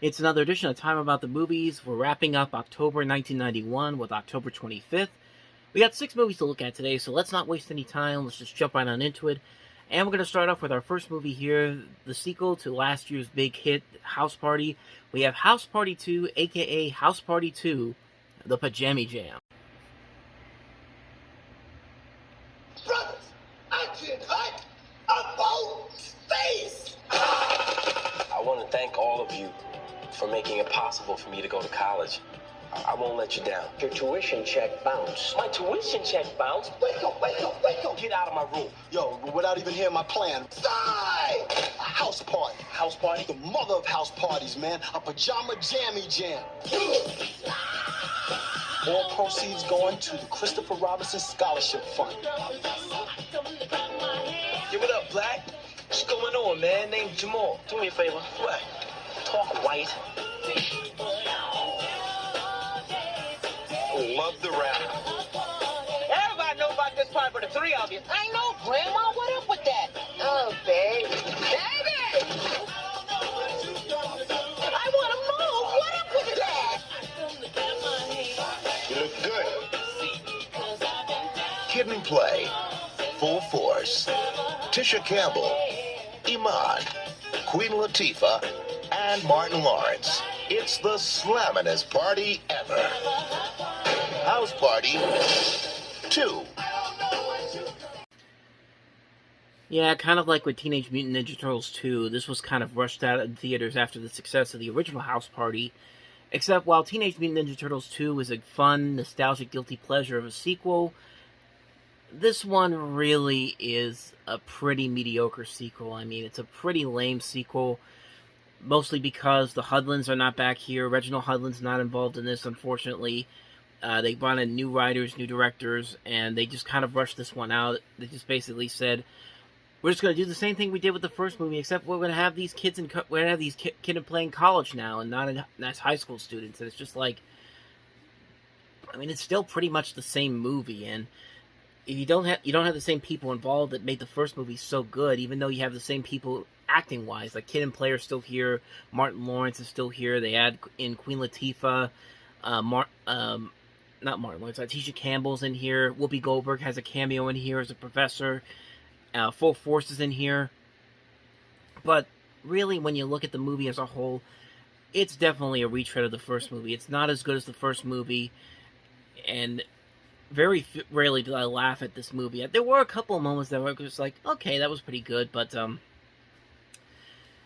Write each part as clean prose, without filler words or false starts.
It's another edition of Time About the Movies. We're wrapping up October 1991 with October 25th. We got 6 movies to look at today, so let's not waste any time. Let's just jump right on into it. And we're going to start off with our first movie here, the sequel to last year's big hit, House Party. We have House Party 2, aka House Party 2, The Pajama Jam. Brothers, I can't hide about space! I want to thank all of you for making it possible for me to go to college. I won't let you down. Your tuition check bounced. My tuition check bounced? Wake up, wake up, wake up! Get out of my room. Yo, without even hearing my plan. Die! A house party. House party? The mother of house parties, man. A pajama jammy jam. All proceeds going to the Christopher Robinson Scholarship Fund. Give it up, Black. What's going on, man? Name's Jamal. Do me a favor. What? Talk white. Love the rap. Everybody know about this part but the 3 of you. I know, Grandma. What up with that? Oh, baby. Baby! I want to move. What up with that? You look good. Kid and Play, Full Force, Tisha Campbell, Iman, Queen Latifah, and Martin Lawrence. It's the slamminest party ever. House Party 2. Yeah, kind of like with Teenage Mutant Ninja Turtles 2, this was kind of rushed out of theaters after the success of the original House Party. Except while Teenage Mutant Ninja Turtles 2 was a fun, nostalgic, guilty pleasure of a sequel, this one really is a pretty mediocre sequel. I mean, it's a pretty lame sequel, mostly because the Hudlins are not back here. Reginald Hudlin's not involved in this, unfortunately. They brought in new writers, new directors, and they just kind of rushed this one out. They just basically said, we're just going to do the same thing we did with the first movie, except we're going to have these kids we're going to have these kids playing college now, and not as high school students. And it's just like, I mean, it's still pretty much the same movie, and if you don't have the same people involved that made the first movie so good, even though you have the same people acting wise, like Kid and Play are still here, Martin Lawrence is still here. They add in Queen Latifah, not Martin Lawrence, Tisha Campbell's in here. Whoopi Goldberg has a cameo in here as a professor. Full Force is in here. But really, when you look at the movie as a whole, it's definitely a retread of the first movie. It's not as good as the first movie, and very rarely did I laugh at this movie. There were a couple of moments that were just like, okay, that was pretty good, but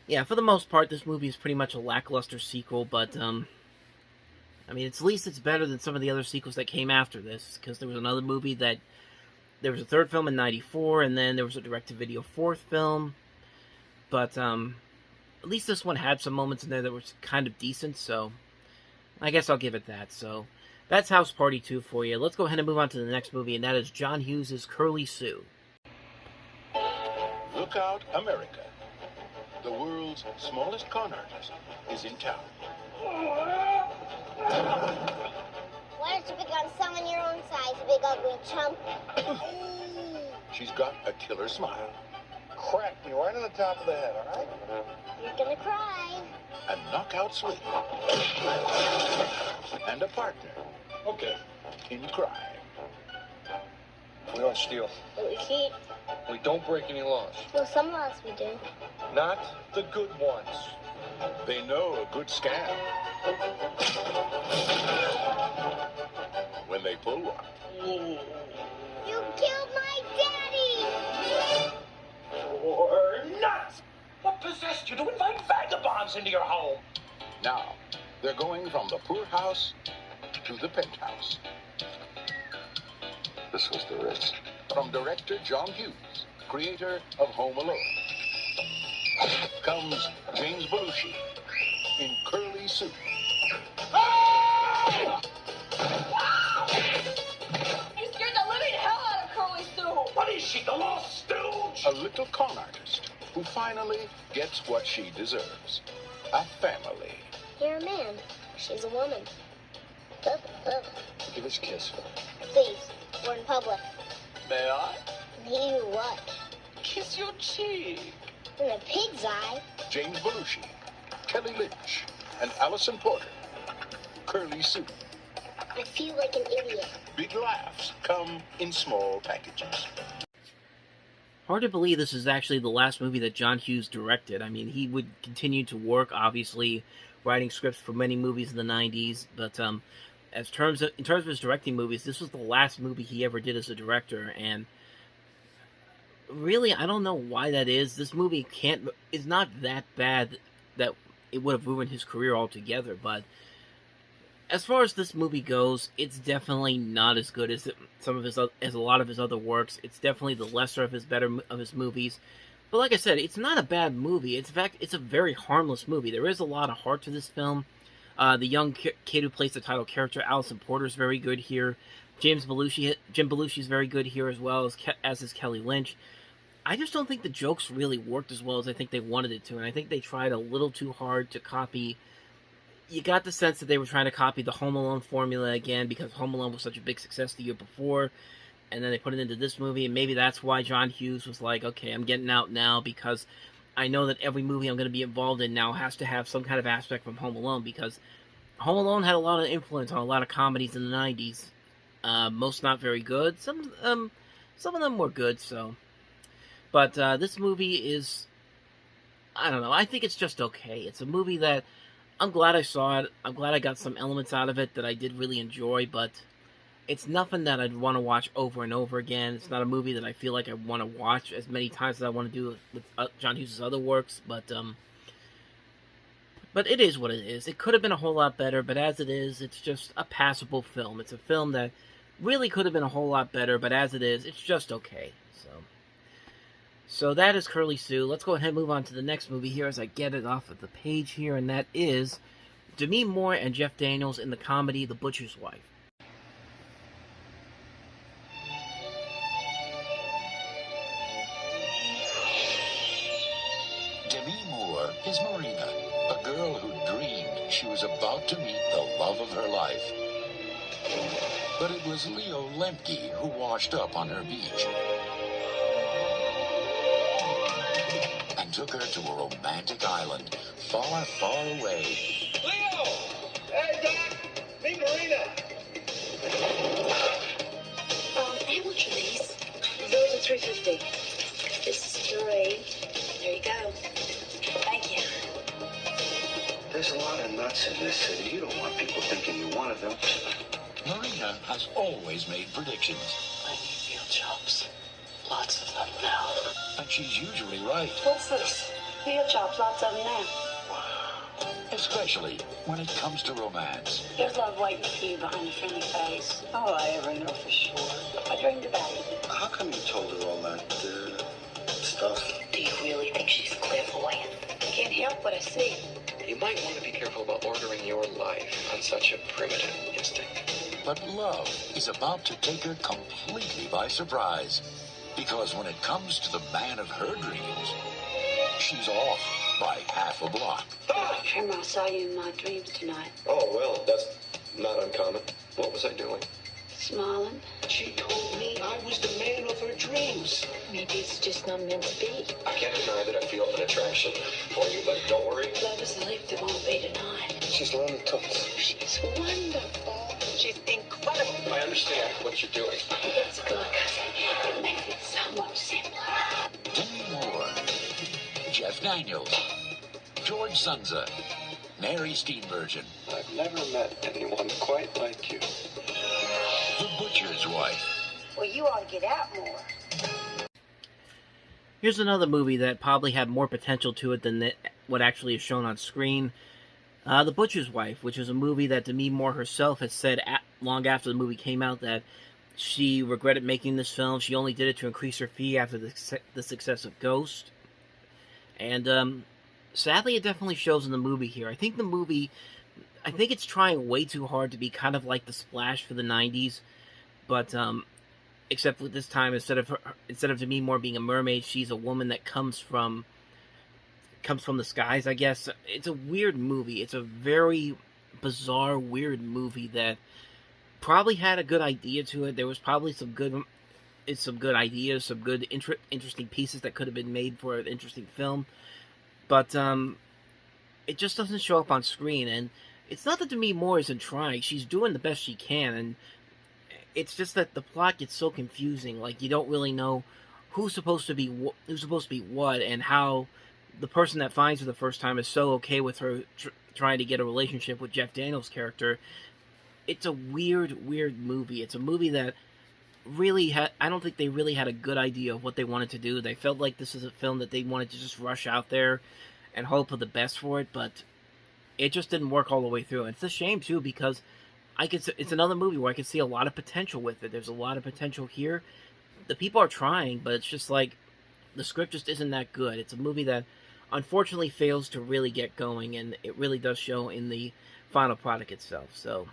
yeah, for the most part, this movie is pretty much a lackluster sequel, but I mean, at least it's better than some of the other sequels that came after this, because there was another movie that, there was a third film in 94, and then there was a direct-to-video fourth film, but at least this one had some moments in there that were kind of decent, so I guess I'll give it that. So that's House Party 2 for you. Let's go ahead and move on to the next movie, and that is John Hughes' Curly Sue. Look out, America. The world's smallest con artist is in town. Why don't you pick on someone your own size, you big ugly chump? She's got a killer smile. Crack me right on the top of the head, all right? You're gonna cry. A knockout swing. And a partner. Okay. In crime. We don't steal. But we cheat. We don't break any laws. Well, some of us we do. Not the good ones. They know a good scam. When they pull one. You killed my daddy! You're nuts! What possessed you to invite vagabonds into your home? Now, they're going from the poor house to the penthouse. This was the risk. From director John Hughes, creator of Home Alone, comes James Belushi in Curly Sue. You scared the living hell out of Curly Sue! What is she, the lost stooge? A little con artist who finally gets what she deserves. A family. You're a man. She's a woman. Love, love. Give us a kiss. Please, we're in public. May I? You what? Kiss your cheek. In a pig's eye. James Belushi, Kelly Lynch, and Allison Porter. Curly Sue. I feel like an idiot. Big laughs come in small packages. Hard to believe this is actually the last movie that John Hughes directed. I mean, he would continue to work, obviously, writing scripts for many movies in the 90s, but in terms of his directing movies, this was the last movie he ever did as a director, and really, I don't know why that is. This movie is not that bad that it would have ruined his career altogether, but as far as this movie goes, it's definitely not as good as a lot of his other works. It's definitely the lesser of his movies. But like I said, it's not a bad movie. In fact, it's a very harmless movie. There is a lot of heart to this film. The young kid who plays the title character, Allison Porter, is very good here. Jim Belushi is very good here as well, as is Kelly Lynch. I just don't think the jokes really worked as well as I think they wanted it to, and I think they tried a little too hard to copy. You got the sense that they were trying to copy the Home Alone formula again because Home Alone was such a big success the year before, and then they put it into this movie, and maybe that's why John Hughes was like, okay, I'm getting out now because I know that every movie I'm going to be involved in now has to have some kind of aspect from Home Alone, because Home Alone had a lot of influence on a lot of comedies in the 90s. Most not very good. Some of them were good, so. But this movie is, I don't know, I think it's just okay. It's a movie that I'm glad I saw it. I'm glad I got some elements out of it that I did really enjoy, but it's nothing that I'd want to watch over and over again. It's not a movie that I feel like I want to watch as many times as I want to do with John Hughes' other works, but it is what it is. It could have been a whole lot better, but as it is, it's just a passable film. It's a film that really could have been a whole lot better, but as it is, it's just okay. So that is Curly Sue. Let's go ahead and move on to the next movie here as I get it off of the page here, and that is Demi Moore and Jeff Daniels in the comedy The Butcher's Wife. Demi Moore is Marina, a girl who dreamed she was about to meet the love of her life. But it was Leo Lemke who washed up on her beach and took her to a romantic island far, far away. Leo! Hey, Doc! Meet Marina! How much are these? Those are $3.50. This is 3. There you go. Thank you. There's a lot of nuts in this city. You don't want people thinking you're one of them. Marina has always made predictions. I need real chops. Lots of them now. And she's usually right. What's this? Real chops, lots of them now. Especially when it comes to romance. There's love waiting for you behind the friendly face. Oh, I ever know for sure. I dreamed about it. How come you told her all that stuff? Do you really think she's clairvoyant? Can't help what I see. You might want to be careful about ordering your life on such a primitive instinct. But love is about to take her completely by surprise. Because when it comes to the man of her dreams, she's off by half a block. Trimmer, I saw you in my dreams tonight. Oh, well, that's not uncommon. What was I doing? Smiling. She told me I was the man of her dreams. Maybe it's just not meant to be. I can't deny that I feel an attraction for you, but don't worry. Love is a leap that won't be denied. She's lonely toots. She's wonderful. She's incredible. I understand what you're doing. It's good. It makes it so much simpler. Demi Moore, Jeff Daniels, George Sunza, Mary Steenburgen, I've never met anyone quite like you. The Butcher's Wife. Well, you ought to get out more. Here's another movie that probably had more potential to it than what actually is shown on screen. The Butcher's Wife, which is a movie that Demi Moore herself has said long after the movie came out that she regretted making this film. She only did it to increase her fee after the success of Ghost. And sadly, it definitely shows in the movie here. I think it's trying way too hard to be kind of like The Splash for the 90s. But except with this time, instead of Demi Moore being a mermaid, she's a woman that comes from the skies, I guess. It's a weird movie. It's a very bizarre, weird movie that probably had a good idea to it. There was probably some good ideas, some good interesting pieces that could have been made for an interesting film. But it just doesn't show up on screen. And it's not that Demi Moore isn't trying; she's doing the best she can, and it's just that the plot gets so confusing. Like, you don't really know who's supposed to be what, and how the person that finds her the first time is so okay with her trying to get a relationship with Jeff Daniels' character. It's a weird movie. It's a movie that really I don't think they really had a good idea of what they wanted to do. They felt like this is a film that they wanted to just rush out there and hope for the best for it, but it just didn't work all the way through. And it's a shame too, because it's another movie where I could see a lot of potential with it. There's a lot of potential here. The people are trying, but it's just like the script just isn't that good. It's a movie that unfortunately fails to really get going, and it really does show in the final product itself. So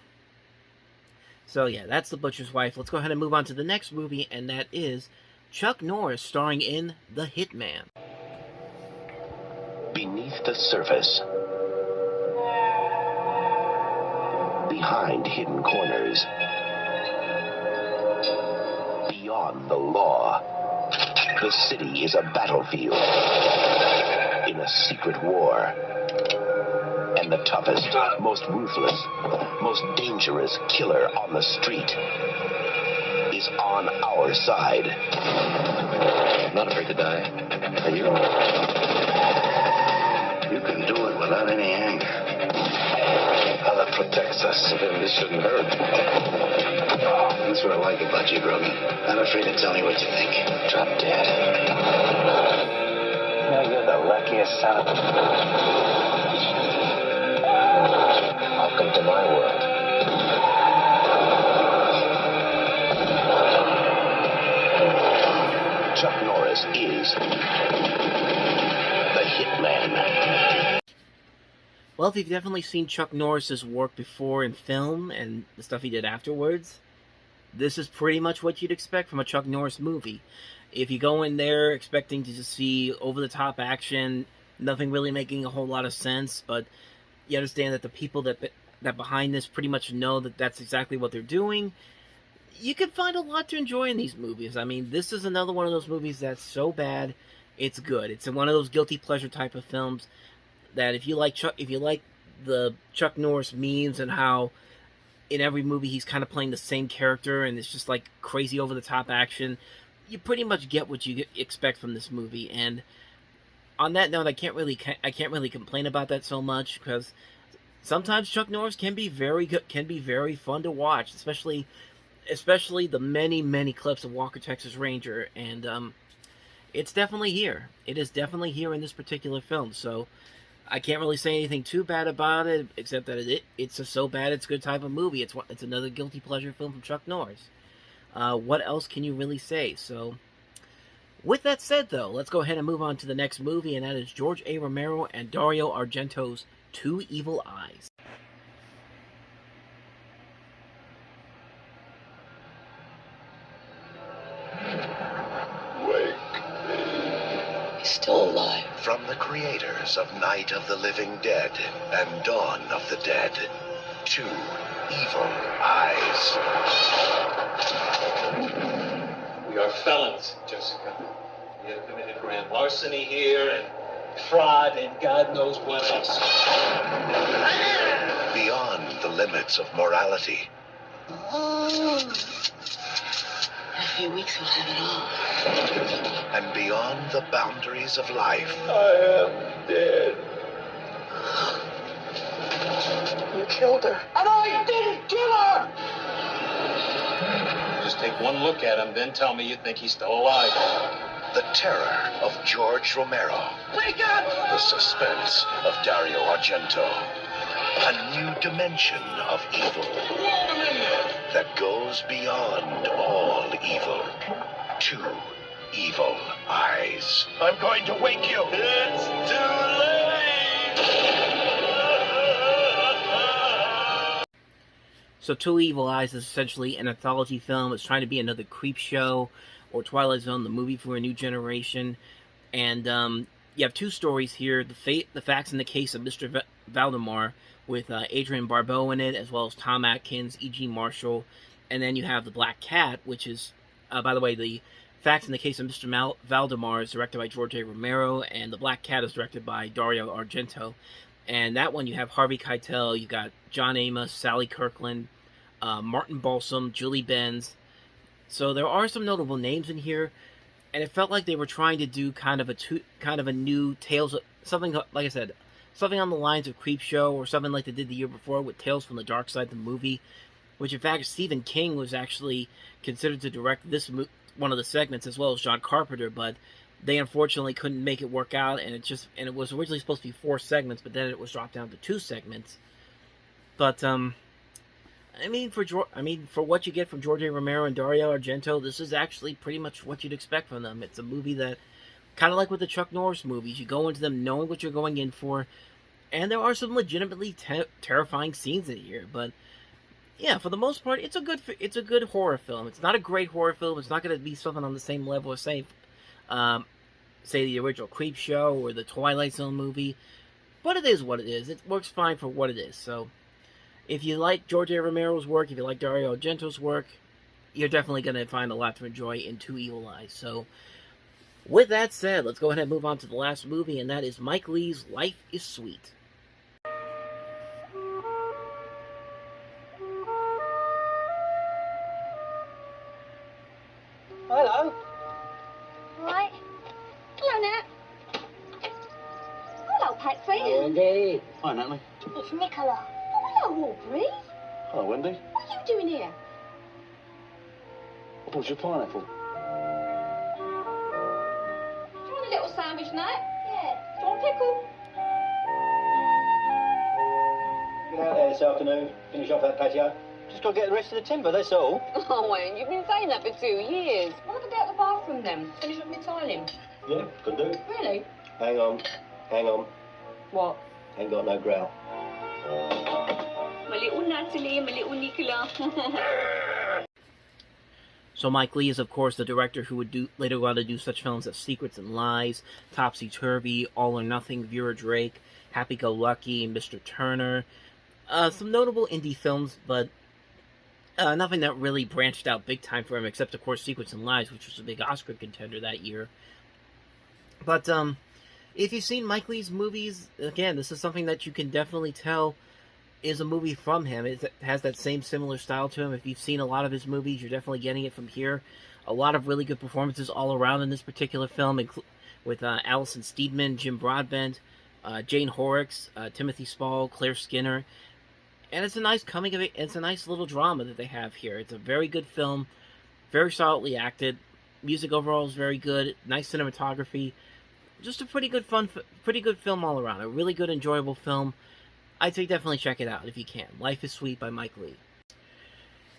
yeah, that's The Butcher's Wife. Let's go ahead and move on to the next movie, and that is Chuck Norris starring in The Hitman. Beneath the surface, behind hidden corners, beyond the law, the city is a battlefield in a secret war. And the toughest, most ruthless, most dangerous killer on the street is on our side. I'm not afraid to die. Are you? You can do it without any anger. Allah protects us. This shouldn't hurt. That's what I like about you, Grogan. Not afraid to tell me what you think. Drop dead. You know, you're the luckiest son of a... Welcome to my world. Chuck Norris is the Hitman. Well, if you've definitely seen Chuck Norris's work before in film and the stuff he did afterwards, this is pretty much what you'd expect from a Chuck Norris movie. If you go in there expecting to just see over-the-top action, nothing really making a whole lot of sense, but you understand that the people that behind this pretty much know that that's exactly what they're doing, you can find a lot to enjoy in these movies. I mean, this is another one of those movies that's so bad, it's good. It's one of those guilty pleasure type of films that if you like the Chuck Norris memes and how in every movie he's kind of playing the same character and it's just like crazy over the top action, you pretty much get what you expect from this movie. And on that note, I can't really complain about that so much, because sometimes Chuck Norris can be very good, can be very fun to watch, especially the many clips of Walker Texas Ranger, and it's definitely here. It is definitely here in this particular film. So I can't really say anything too bad about it, except that it's a so bad it's good type of movie. It's another guilty pleasure film from Chuck Norris. What else can you really say? So with that said, though, let's go ahead and move on to the next movie, and that is George A. Romero and Dario Argento's Two Evil Eyes. Wake He's still alive. From the creators of Night of the Living Dead and Dawn of the Dead, Two Evil Eyes. We are felons, Jessica. We have committed grand larceny here and fraud and God knows what else. Beyond the limits of morality. In a few weeks we'll have it all. And beyond the boundaries of life. I am dead. You killed her. And I didn't kill her! Just take one look at him, then tell me you think he's still alive. The terror of George Romero. Wake up! The suspense of Dario Argento. A new dimension of evil that goes beyond all evil. Two Evil Eyes. I'm going to wake you. It's too late! So Two Evil Eyes is essentially an anthology film. It's trying to be another Creep Show or Twilight Zone, the movie for a new generation. And you have two stories here. The Facts in the Case of Mr. Valdemar, with Adrienne Barbeau in it, as well as Tom Atkins, E.G. Marshall. And then you have The Black Cat, which is, by the way, The Facts in the Case of Mr. Valdemar is directed by George A. Romero, and The Black Cat is directed by Dario Argento. And that one, you have Harvey Keitel, you got John Amos, Sally Kirkland, Martin Balsam, Julie Benz. So there are some notable names in here, and it felt like they were trying to do kind of a new Tales of, something, like I said, something on the lines of Creepshow, or something like they did the year before with Tales from the Dark Side, the movie, which in fact Stephen King was actually considered to direct this one of the segments, as well as John Carpenter, but they unfortunately couldn't make it work out, and it was originally supposed to be 4 segments, but then it was dropped down to 2 segments. But I mean, for what you get from George A. Romero and Dario Argento, this is actually pretty much what you'd expect from them. It's a movie that, kind of like with the Chuck Norris movies, you go into them knowing what you're going in for, and there are some legitimately terrifying scenes in here. But yeah, for the most part, it's a good horror film. It's not a great horror film. It's not going to be something on the same level as say the original Creepshow or the Twilight Zone movie, but it is what it is. It works fine for what it is. So if you like George A. Romero's work, if you like Dario Argento's work, you're definitely going to find a lot to enjoy in Two Evil Eyes. So with that said, let's go ahead and move on to the last movie, and that is Mike Leigh's Life is Sweet. Hello. Right? Hello, Nat. Hello, Patsy. Hello, Wendy. Hi, Natalie. It's Nicola. Hello, Aubrey. Hello, Wendy. What are you doing here? I bought you a pineapple. Do you want a little sandwich, Nat? Yeah. Do you want a pickle? Get out there this afternoon. Finish off that patio. Just got to get the rest of the timber, that's all. Oh, Wayne, you've been saying that for 2 years. Why don't I go out the bathroom then? Finish off my tiling. Yeah, could do. Really? Hang on. What? Ain't got no growl. My little Natalie, my little Nicola. So Mike Leigh is, of course, the director who would later go on to do such films as Secrets and Lies, Topsy Turvy, All or Nothing, Vera Drake, Happy Go Lucky, Mr. Turner. Some notable indie films, but nothing that really branched out big time for him, except, of course, Secrets and Lies, which was a big Oscar contender that year. But if you've seen Mike Leigh's movies, again, this is something that you can definitely tell is a movie from him. It has that same similar style to him. If you've seen a lot of his movies, you're definitely getting it from here. A lot of really good performances all around in this particular film, with Alison Steedman, Jim Broadbent, Jane Horrocks, Timothy Spall, Claire Skinner. And it's a nice it's a nice little drama that they have here. It's a very good film, very solidly acted. Music overall is very good, nice cinematography. Just a pretty good film all around. A really good, enjoyable film. I'd say definitely check it out if you can. Life is Sweet by Mike Leigh.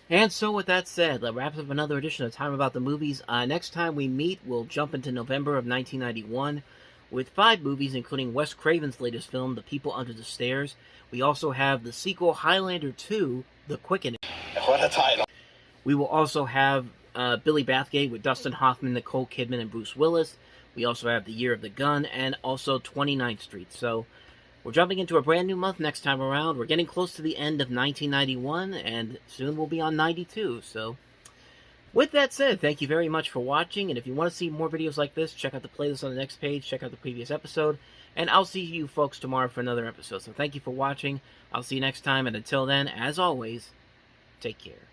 And so with that said, that wraps up another edition of Time About the Movies. Next time we meet, we'll jump into November of 1991 with 5 movies, including Wes Craven's latest film, The People Under the Stairs. We also have the sequel, Highlander 2, The Quickening. What a title. We will also have Billy Bathgate with Dustin Hoffman, Nicole Kidman, and Bruce Willis. We also have The Year of the Gun, and also 29th Street. So we're jumping into a brand new month next time around. We're getting close to the end of 1991, and soon we'll be on 92. So with that said, thank you very much for watching, and if you want to see more videos like this, check out the playlist on the next page, check out the previous episode, and I'll see you folks tomorrow for another episode. So thank you for watching. I'll see you next time, and until then, as always, take care.